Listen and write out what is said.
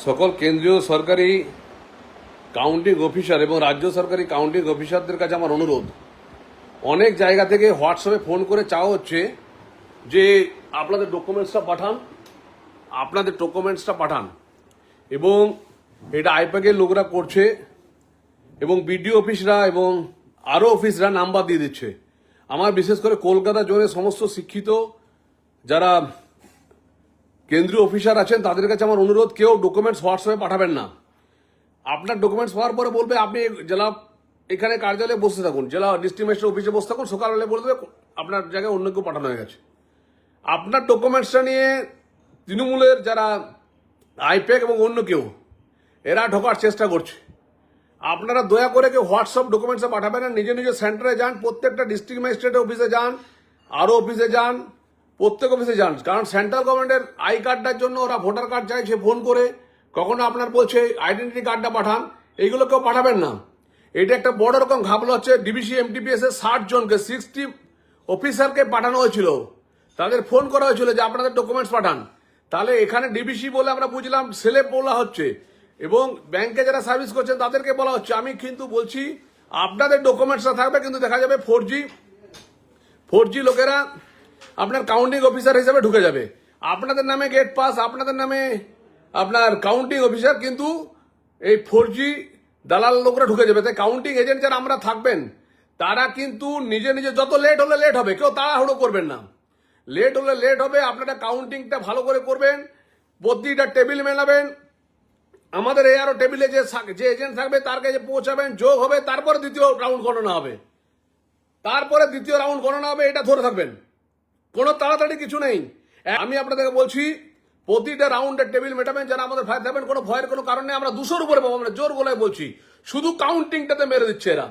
সকল কেন্দ্রীয় সরকারি কাউন্টিং অফিসার এবং রাজ্য সরকারি কাউন্টিং অফিসারদের কাছে আমার অনুরোধ, অনেক জায়গা থেকে হোয়াটসঅ্যাপে ফোন করে চাওয়া হচ্ছে যে আপনাদের ডকুমেন্টসটা পাঠান এবং এটা আইপ্যাকের লোকরা করছে এবং বিডিও অফিসরা এবং আরও অফিসরা নাম্বার দিয়ে দিচ্ছে। আমার বিশেষ করে কলকাতা জোনে সমস্ত শিক্ষিত যারা কেন্দ্রীয় অফিসার আছেন তাদের কাছে আমার অনুরোধ, কেউ ডকুমেন্টস হোয়াটসঅ্যাপে পাঠাবেন না। আপনার ডকুমেন্টস পাওয়ার পরে বলবে আপনি জেলা এখানে কার্যালয়ে বসে থাকুন, জেলা ডিস্ট্রিক্ট ম্যাজিস্ট্রেট অফিসে বসে থাকুন, সকালবেলা বলে দেবে আপনার জায়গায় অন্য কেউ পাঠানো হয়ে গেছে। আপনার ডকুমেন্টসটা নিয়ে তৃণমূলের যারা আইপ্যাক এবং অন্য কেউ এরা ঢোকার চেষ্টা করছে। আপনারা দয়া করে কেউ হোয়াটসঅ্যাপ ডকুমেন্টসে পাঠাবেন না, নিজে নিজে সেন্টারে যান, প্রত্যেকটা ডিস্ট্রিক্ট ম্যাজিস্ট্রেট অফিসে যান, আরও অফিসে যান, প্রত্যেক অফিসে যান। কারণ সেন্ট্রাল গভর্নমেন্টের আই কার্ডটার জন্য ওরা ভোটার কার্ড চাইছে ফোন করে, কখনো আপনার বলছে আইডেন্টিটি কার্ডটা পাঠান, এইগুলো কেউ পাঠাবেন না। এটা একটা বড় রকম ঘাবলা হচ্ছে। ডিবিসি এমটিপিএস এর 60 জনকে 60 অফিসারকে পাঠানো হয়েছিল, তাদের ফোন করা হয়েছিল যে আপনাদের ডকুমেন্টস পাঠান। তাহলে এখানে ডিবিসি বলে আমরা বুঝলাম সেলেব বলা হচ্ছে এবং ব্যাংকে যারা সার্ভিস করছেন তাদেরকে বলা হচ্ছে। আমি কিন্তু বলছি আপনাদের ডকুমেন্টসটা থাকবে, কিন্তু দেখা যাবে 4G লোকেরা আপনার কাউন্টিং অফিসার হিসেবে ঢুকে যাবে। আপনাদের নামে গেট পাস, আপনাদের নামে আপনার কাউন্টিং অফিসার, কিন্তু এই 4G দালাল লোকরা ঢুকে যাবে। তাই কাউন্টিং এজেন্ট যারা আমরা থাকবেন তারা কিন্তু নিজে নিজে, যত লেট হলে লেট হবে, কেউ তাড়াহুড়ো করবেন না। লেট হলে লেট হবে, আপনারা কাউন্টিংটা ভালো করে করবেন, প্রতিটা টেবিল মেলাবেন। আমাদের এই আরো টেবিলে যে এজেন্ট থাকবে তার কাছে পৌঁছাবেন, যোগ হবে, তারপরে দ্বিতীয় রাউন্ড গণনা হবে। এটা ধরে থাকবেন, কোনো তাড়াতাড়ি কিছু নেই। আমি আপনাদেরকে বলছি প্রতিটা রাউন্ডের টেবিল মেটাবেন, যারা আমাদের ভয় থাকবেন, কোনো ভয়ের কোনো কারণ নেই। আমরা 200-র উপরে পাবো, আমরা জোর গলায় বলছি। শুধু কাউন্টিংটাতে মেরে দিচ্ছে এরা।